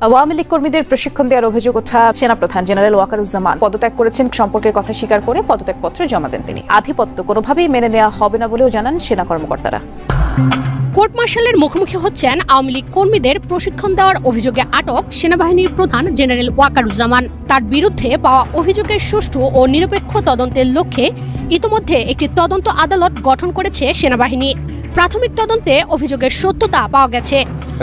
আওয়ামী লীগ কর্মীদের প্রশিক্ষণ দেওয়ার অভিযোগ ওঠা সেনাপ্রধান জেনারেল ওয়াকারুজ্জামান পদত্যাগ করেছেন সম্পর্কের কথা স্বীকার করে পদত্যাগপত্র জমা দেন তিনি। আধিপত্য কোনোভাবেই মেনে নেওয়া হবে না বলেও জানান সেনা কর্মকর্তারা। কোর্ট মার্শালের মুখোমুখি হচ্ছেন আওয়ামী লীগ কর্মীদের প্রশিক্ষণ দেওয়ার অভিযোগে আটক সেনাবাহিনীর প্রধান জেনারেল ওয়াকারুজ্জামান। তার বিরুদ্ধে পাওয়া অভিযোগের সুষ্ঠু ও নিরপেক্ষ তদন্তের লক্ষ্যে ইতোমধ্যে একটি তদন্ত আদালত গঠন করেছে সেনাবাহিনী। প্রাথমিক তদন্তে অভিযোগের সত্যতা পাওয়া গেছে।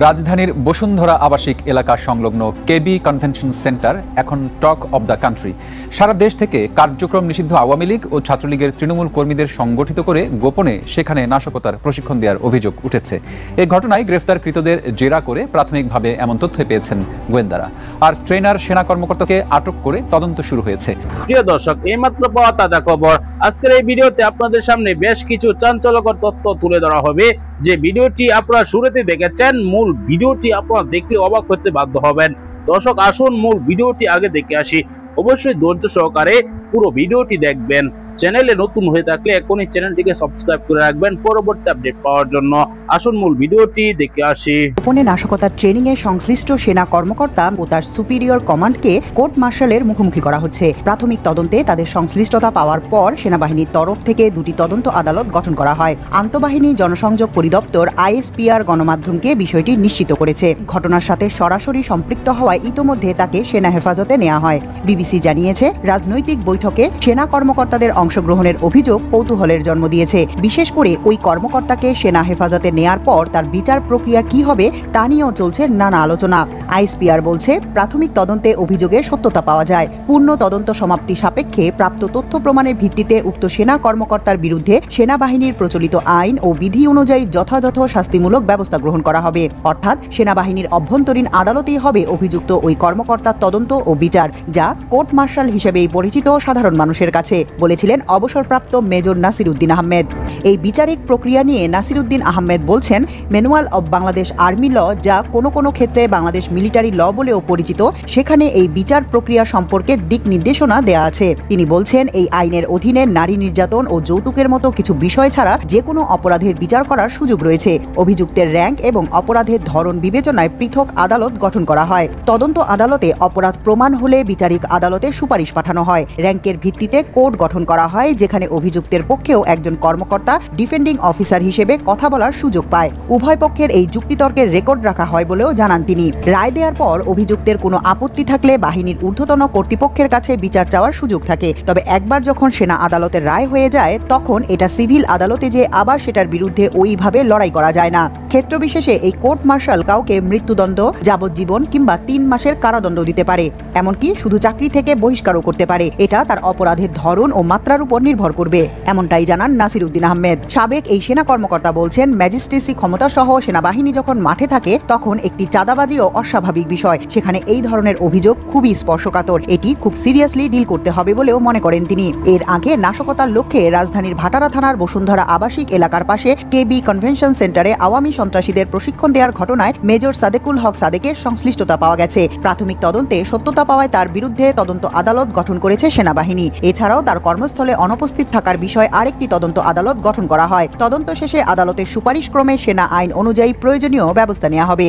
রাজধানীর বসুন্ধরা আবাসিক এলাকা সংলগ্ন কেবি কনভেনশন সেন্টার এখন টক অব দ্য কান্ট্রি। সারা দেশ থেকে কার্যক্রম নিষিদ্ধ আওয়ামী লীগ ও ছাত্রলীগের তৃণমূল কর্মীদের সংগঠিত করে গোপনে সেখানে নাশকতার প্রশিক্ষণ দেওয়ার অভিযোগ উঠেছে। এই ঘটনায় গ্রেফতারকৃতদের জেরা করে প্রাথমিকভাবে এমন তথ্য পেয়েছেন গোয়েন্দারা। আর ট্রেনার সেনা কর্মকর্তাকে আটক করে তদন্ত শুরু হয়েছে। প্রিয় দর্শক, এইমাত্র পাওয়া তাজা খবর। আজকের এই ভিডিওতে আপনাদের সামনে বেশ কিছু চাঞ্চল্যকর তথ্য তুলে ধরা হবে। যে ভিডিওটি আপনারা শুরুতে দেখেছেন, মূল ভিডিওটি আপনারা দেখলে অবাক হতে বাধ্য হবেন। দর্শক, আসুন মূল ভিডিওটি আগে দেখে আসি। অবশ্যই ধৈর্য সহকারে পুরো ভিডিওটি দেখবেন। চ্যানেলে নতুন হয়ে থাকলে এখনই চ্যানেলটিকে সাবস্ক্রাইব করে রাখবেন পরবর্তী আপডেট পাওয়ার জন্য। আসুন মূল ভিডিওটি দেখে আসি। গোপনে নাশকতার ট্রেনিং এ সংশ্লিষ্ট সেনা কর্মকর্তা ও তার সুপিরিয়র কমান্ডকে কোর্ট মার্শালের মুখোমুখি করা হচ্ছে। প্রাথমিক তদন্তে তাদের সংশ্লিষ্টতা পাওয়ার পর সেনাবাহিনীর তরফ থেকে দুটি তদন্ত আদালত গঠন করা হয়। আন্তঃবাহিনী জনসংযোগ পরিদপ্তর আইএসপিআর গণমাধ্যমকে বিষয়টি নিশ্চিত করেছে। ঘটনার সাথে সরাসরি সম্পৃক্ত হওয়ায় ইতোমধ্যে তাকে সেনা হেফাজতে নেওয়া হয়। বিবিসি জানিয়েছে, রাজনৈতিক বৈঠকে সেনা কর্মকর্তাদের অংশগ্রহণের অভিযোগ কৌতূহলের জন্ম দিয়েছে। বিশেষ করে ওই কর্মকর্তাকে সেনা হেফাজতে নেয়ার পর তার বিচার প্রক্রিয়া কি হবে তা নিয়েও চলছে নানা আলোচনা। আইএসপিআর বলছে, প্রাথমিক তদন্তে অভিযোগের সত্যতা পাওয়া যায়। পূর্ণ তদন্ত সমাপ্তি সাপেক্ষে প্রাপ্ত তথ্য প্রমাণের ভিত্তিতে উক্ত সেনা কর্মকর্তার বিরুদ্ধে সেনাবাহিনীর প্রচলিত আইন ও বিধি অনুযায়ী যথাযথ শাস্তিমূলক ব্যবস্থা গ্রহণ করা হবে। অর্থাৎ সেনাবাহিনীর অভ্যন্তরীণ আদালতেই হবে অভিযুক্ত ওই কর্মকর্তার তদন্ত ও বিচার, যা কোর্ট মার্শাল হিসেবেই পরিচিত সাধারণ মানুষের কাছে, বলেছিলেন অবসরপ্রাপ্ত মেজর নাসিরউদ্দিন আহমেদ। এই বিচারিক প্রক্রিয়া নিয়ে নাসিরউদ্দিন আহমেদ বলছেন, ম্যানুয়াল অব বাংলাদেশ আর্মি ল, যা কোনো কোনো ক্ষেত্রে বাংলাদেশ মিলিটারি ল বলেও পরিচিত, সেখানে এই বিচার প্রক্রিয়া সম্পর্কে দিক নির্দেশনা দেয়া আছে। তিনি বলছেন, এই আইনের অধীনে নারী নির্যাতন ও যৌতুকের মতো কিছু বিষয় ছাড়া যে কোনো অপরাধের বিচার করার সুযোগ রয়েছে। অভিযুক্তের র্যাঙ্ক এবং অপরাধের ধরন বিবেচনায় পৃথক আদালত গঠন করা হয়। তদন্ত আদালতে অপরাধ প্রমাণ হলে বিচারিক আদালতে সুপারিশ পাঠানো হয়। র্যাঙ্কের ভিত্তিতে কোর্ট গঠন করা হয়, যেখানে অভিযুক্তের পক্ষেও একজন কর্মকর্তা ডিফেন্ডিং অফিসার হিসেবে কথা বলার সুযোগ পায়। উভয় পক্ষের এই যুক্তিতর্কের রেকর্ড রাখা হয় বলেও জানান তিনি। রায় দেওয়ার পর অভিযুক্তের কোনো আপত্তি থাকলে বাহিনীর ঊর্ধ্বতন কর্তৃপক্ষের কাছে বিচার চাওয়ার সুযোগ থাকে। তবে একবার যখন সেনা আদালতের রায় হয়ে যায়, তখন এটা সিভিল আদালতে যে আবার সেটার বিরুদ্ধে ওইভাবে লড়াই করা যায় না। ক্ষেত্রবিশেষে এই কোর্ট মার্শাল কাউকে মৃত্যুদণ্ড, যাবজ্জীবন কিংবা 3 মাসের কারাদণ্ড দিতে পারে, এমনকি শুধু চাকরি থেকে বহিষ্কারও করতে পারে। এটা তার অপরাধের ধরন ও মাত্রার উপর নির্ভর করবে, এমনটাই জানান নাসিরউদ্দিন আহমেদ। সাবেক এই সেনা কর্মকর্তা বলছেন, ম্যাজিস্ট্রেসি ক্ষমতা সহ সেনাবাহিনী যখন মাঠে থাকে তখন একটি চাঁদাবাজিও অস্বাভাবিক বিষয়। সেখানে এই ধরনের অভিযোগ খুবই স্পর্শকাতর। এটি খুব সিরিয়াসলি ডিল করতে হবে বলেও মনে করেন তিনি। এর আগে নাশকতার লক্ষ্যে রাজধানীর ভাটারা থানার বসুন্ধরা আবাসিক এলাকার পাশে কেবি কনভেনশন সেন্টারে আওয়ামী সন্ত্রাসীদের প্রশিক্ষণ দেওয়ার ঘটনায় মেজর সাদেকুল হক সাদেকের সংশ্লিষ্টতা পাওয়া গেছে। প্রাথমিক তদন্তে সত্যতা পাওয়ায় তার বিরুদ্ধে তদন্ত আদালত গঠন করেছে সেনাবাহিনী। এছাড়াও তার কর্মস্থলে অনুপস্থিত থাকার বিষয়ে আরেকটি তদন্ত আদালত গঠন করা হয়। তদন্ত শেষে আদালতের সুপারিশ ক্রমে সেনা আইন অনুযায়ী প্রয়োজনীয় ব্যবস্থা নেওয়া হবে।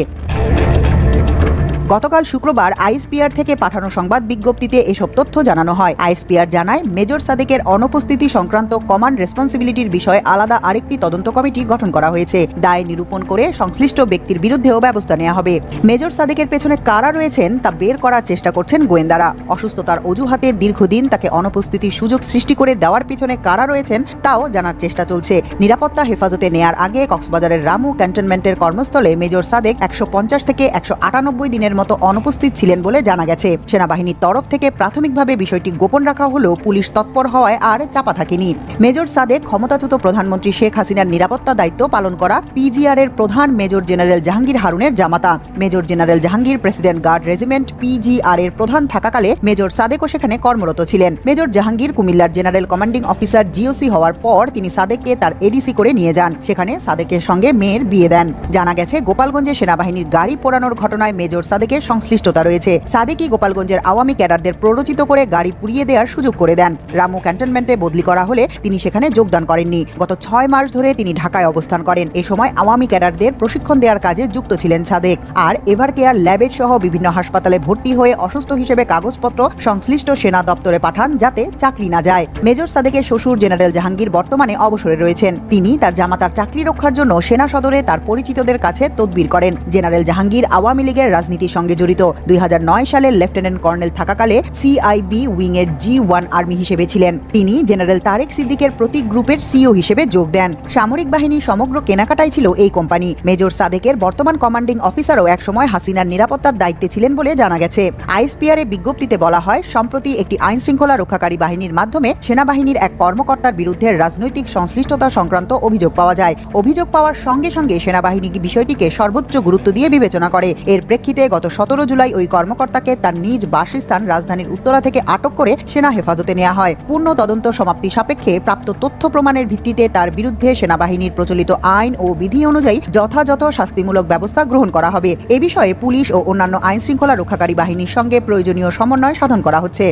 গতকাল শুক্রবার আইএসপিআর থেকে পাঠানো সংবাদ বিজ্ঞপ্তিতে এসব তথ্য জানানো হয়। আইএসপিআর জানায়, মেজর সাদেকের অনুপস্থিতি সংক্রান্ত কমান্ড রেসপন্সিবিলিটির বিষয়ে আলাদা আরেকটি তদন্ত কমিটি গঠন করা হয়েছে। দায় নিরূপণ করে সংশ্লিষ্ট ব্যক্তির বিরুদ্ধেও ব্যবস্থা নেওয়া হবে। মেজর সাদেকের পেছনে কারা রয়েছেন তা বের করার চেষ্টা করছেন গোয়েন্দারা। অসুস্থতার অজুহাতে দীর্ঘদিন তাকে অনুপস্থিতির সুযোগ সৃষ্টি করে দেওয়ার পিছনে কারা রয়েছেন তাও জানার চেষ্টা চলছে। নিরাপত্তা হেফাজতে নেয়ার আগে কক্সবাজারের রামু ক্যান্টনমেন্টের কর্মস্থলে মেজর সাদেক 150 থেকে 198 দিনের মতো অনুপস্থিত ছিলেন বলে জানা গেছে। সেনাবাহিনীর তরফ থেকে প্রাথমিকভাবে বিষয়টি গোপন রাখা হলেও পুলিশ তৎপর হওয়ায় আর চাপা থাকেনি। মেজর সাদেক ক্ষমতাচ্যুত প্রধানমন্ত্রী শেখ হাসিনার নিরাপত্তা দায়িত্ব পালন করা পিজিআর এর প্রধান মেজর জেনারেল জাহাঙ্গীর হারুনের জামাতা। Major general Jahangir president guard regiment PGR এর প্রধান থাকাকালে মেজর সাদেকও সেখানে কর্মরত ছিলেন। মেজর জাহাঙ্গীর কুমিল্লার জেনারেল কমান্ডিং অফিসার জিওসি হওয়ার পর তিনি সাদেককে তার এডিসি করে নিয়ে যান। সেখানে সাদেকের সঙ্গে মেয়ের বিয়ে দেন। জানা গেছে, গোপালগঞ্জে সেনাবাহিনীর গাড়ি পোড়ানোর ঘটনায় মেজর সাদেক সাদেকের সংশ্লিষ্টতা রয়েছে। সাদেকই গোপালগঞ্জের আওয়ামী ক্যাডারদের প্ররোচিত করে গাড়ি পুড়িয়ে দেওয়ার সুযোগ করে দেন। রামু ক্যান্টনমেন্টে বদলি করা হলে তিনি সেখানে যোগদান করেননি। গত 6 মাস ধরে তিনি ঢাকায় অবস্থান করেন। এ সময় আওয়ামী ক্যাডারদের প্রশিক্ষণ দেওয়ার কাজে যুক্ত ছিলেন সাদেক। আর এভারকেয়ার ল্যাবেট সহ বিভিন্ন হাসপাতালে ভর্তি হয়ে অসুস্থ হিসেবে কাগজপত্র সংশ্লিষ্ট সেনা দপ্তরে পাঠান যাতে চাকরি না যায়। মেজর সাদেকের শ্বশুর জেনারেল জাহাঙ্গীর বর্তমানে অবসরে রয়েছেন। তিনি তার জামাতার চাকরি রক্ষার জন্য সেনা সদরে তার পরিচিতদের কাছে তদবির করেন। জেনারেল জাহাঙ্গীর আওয়ামী লীগের রাজনীতির সঙ্গে জড়িত। 2009 সালে লেফটেন্যান্ট কর্নেল থাকাকালে সিআইবি উইং এর G1 আর্মি হিসেবে ছিলেন। তিনি জেনারেল তারেক সিদ্দিকের প্রতীক গ্রুপের সিইও হিসেবে যোগ দেন। সামরিক বাহিনী সমগ্র কেনাকাটাই ছিল এই কোম্পানি। মেজর সাদেকের বর্তমান কমান্ডিং অফিসারও একসময় হাসিনার নিরাপত্তার দায়িত্বে ছিলেন বলে জানা গেছে। আইএসপিআর এ বিজ্ঞপ্তিতে বলা হয়, সম্প্রতি একটি আইন শৃঙ্খলা রক্ষাকারী বাহিনীর মাধ্যমে সেনাবাহিনীর এক কর্মকর্তার বিরুদ্ধে রাজনৈতিক সংশ্লিষ্টতা সংক্রান্ত অভিযোগ পাওয়া যায়। অভিযোগ পাওয়ার সঙ্গে সঙ্গে সেনাবাহিনী বিষয়টিকে সর্বোচ্চ গুরুত্ব দিয়ে বিবেচনা করে। এর প্রেক্ষিতে গত 17 জুলাই ওই কর্মকর্তাকে তার নিজ বাসস্থান রাজধানীর উত্তরা থেকে আটক করে সেনা হেফাজতে নেওয়া হয়। পূর্ণ তদন্ত সমাপ্তি সাপেক্ষে প্রাপ্ত তথ্য প্রমাণের ভিত্তিতে তার বিরুদ্ধে সেনাবাহিনীর প্রচলিত আইন ও বিধি অনুযায়ী যথাযথ শাস্তিমূলক ব্যবস্থা গ্রহণ করা হবে। এ বিষয়ে পুলিশ ও অন্যান্য আইন শৃঙ্খলা রক্ষাকারী বাহিনীর সঙ্গে প্রয়োজনীয় সমন্বয় সাধন করা হচ্ছে।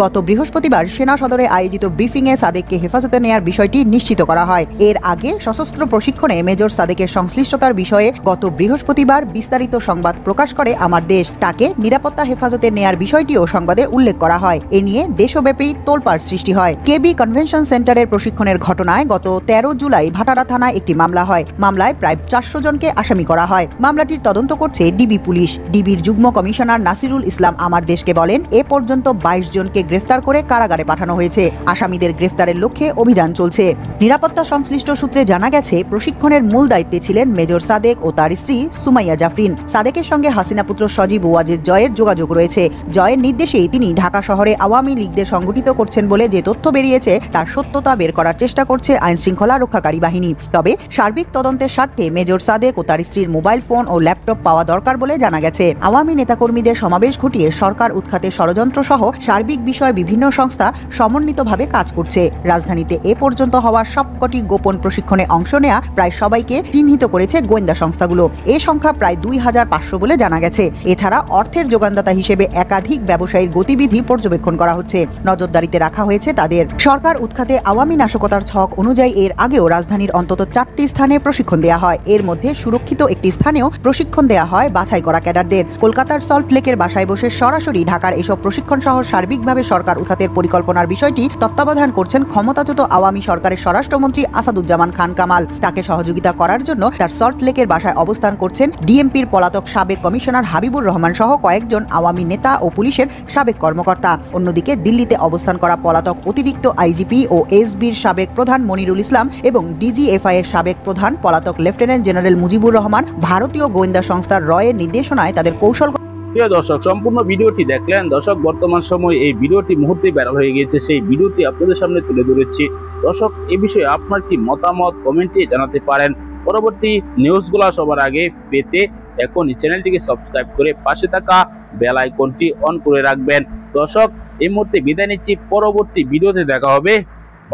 গত বৃহস্পতিবার সেনা সদরে আয়োজিত ব্রিফিংয়ে সাদেককে হেফাজতে নেয়ার বিষয়টি নিশ্চিত করা হয়। এর আগে সশস্ত্র প্রশিক্ষণে মেজর সাদেকের সংশ্লিষ্টতার বিষয়ে গত বৃহস্পতিবার বিস্তারিত সংবাদ প্রকাশ করে আমার দেশ। তাকে নিরাপত্তা হেফাজতে নেয়ার বিষয়টিও সংবাদে উল্লেখ করা হয়। এ নিয়ে দেশব্যাপী তোলপাড় সৃষ্টি হয়। কেবি কনভেনশন সেন্টারের প্রশিক্ষণের ঘটনায় গত 13 জুলাই ভাটারা থানায় একটি মামলা হয়। মামলায় প্রায় 400 জনকে আসামি করা হয়। মামলাটির তদন্ত করছে ডিবি পুলিশ। ডিবির যুগ্ম কমিশনার নাসিরুল ইসলাম আমার দেশকে বলেন, এ পর্যন্ত 22 জনকে গ্রেফতার করে কারাগারে পাঠানো হয়েছে। আসামিদের গ্রেফতারের লক্ষ্যে অভিযান চলছে। নিরাপত্তা সংশ্লিষ্ট সূত্রে জানা গেছে, প্রশিক্ষণের মূল দায়িত্বে ছিলেন মেজর সাদেক ও তার স্ত্রী সুমাইয়া জাফরিন। সাদেকের সঙ্গে হাসিনা পুত্র সজীব ওয়াজেদ জয়ের যোগাযোগ রয়েছে। জয়ের নির্দেশেই তিনি ঢাকা শহরে আওয়ামী লীগদের সংগঠিত করছেন বলে যে তথ্য বেরিয়েছে তার সত্যতা বের করার চেষ্টা করছে আইন শৃঙ্খলা রক্ষাকারী বাহিনী। তবে সার্বিক তদন্তের স্বার্থে মেজর সাদেক ও তার স্ত্রীর মোবাইল ফোন ও ল্যাপটপ পাওয়া দরকার বলে জানা গেছে। আওয়ামী নেতাকর্মীদের সমাবেশ ঘটিয়ে সরকার উৎখাতে ষড়যন্ত্র সহ সার্বিক বিষয়ে বিভিন্ন সংস্থা সমন্বিতভাবে কাজ করছে। রাজধানীতে এ পর্যন্ত হওয়া সবকটি গোপন প্রশিক্ষণে অংশ নেয়া প্রায় সবাইকে চিহ্নিত করেছে গোয়েন্দা সংস্থাগুলো। এ সংখ্যা প্রায় 2500 বলে জানা গেছে। এছাড়া অর্থের যোগানদাতা হিসেবে একাধিক ব্যবসায়ীর গতিবিধি পর্যবেক্ষণ করা হচ্ছে। নজরদারিতে রাখা হয়েছে তাদের। সরকার উৎখাতে আওয়ামী নাশকতার ছক অনুযায়ী এর আগেও রাজধানীর অন্তত 4টি স্থানে প্রশিক্ষণ দেওয়া হয়। এর মধ্যে সুরক্ষিত একটি স্থানেও প্রশিক্ষণ দেওয়া হয় বাছাই করা ক্যাডারদের। কলকাতার সল্ট লেকের বাসায় বসে সরাসরি ঢাকার এসব প্রশিক্ষণ সহ সার্বিকভাবে সরকার উৎখাতের পরিকল্পনার বিষয়টি তত্ত্বাবধান করছেন ক্ষমতাচ্যুত আওয়ামী সরকারের স্বরাষ্ট্রমন্ত্রী আসাদুজ্জামান খান কামাল। তাকে সহযোগিতা করার জন্য তার সল্ট লেকের বাসায় অবস্থান করছেন ডিএমপির পলাতক সাবেক কমিশনার হাবিবুর রহমান সহ কয়েকজন আওয়ামী নেতা ও পুলিশের সাবেক কর্মকর্তা। অন্যদিকে দিল্লিতে অবস্থান করা পলাতক অতিরিক্ত আইজিপি ও এসবির সাবেক প্রধান মনিরুল ইসলাম এবং ডিজিএফআই এর সাবেক প্রধান পলাতক লেফটেন্যান্ট জেনারেল মুজিবুর রহমান ভারতীয় গোয়েন্দা সংস্থার রয়ের নির্দেশনায় তাদের কৌশল। প্রিয় দর্শক, সম্পূর্ণ ভিডিওটি দেখলেন। দর্শক, বর্তমান সময় এই ভিডিওটি মুহূর্তে ভাইরাল হয়ে গিয়েছে, সেই ভিডিওটি আপনাদের সামনে তুলে ধরেছি। দর্শক, এই বিষয়ে আপনার কি মতামত কমেন্টে জানাতে পারেন। পরবর্তী নিউজগুলো সবার আগে পেতে এখনই চ্যানেলটিকে সাবস্ক্রাইব করে পাশে থাকা বেল আইকনটি অন করে রাখবেন। দর্শক, এই মুহূর্তে বিদায় নিচ্ছি। পরবর্তী ভিডিওতে দেখা হবে।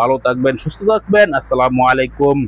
ভালো থাকবেন, সুস্থ থাকবেন। আসসালামু আলাইকুম।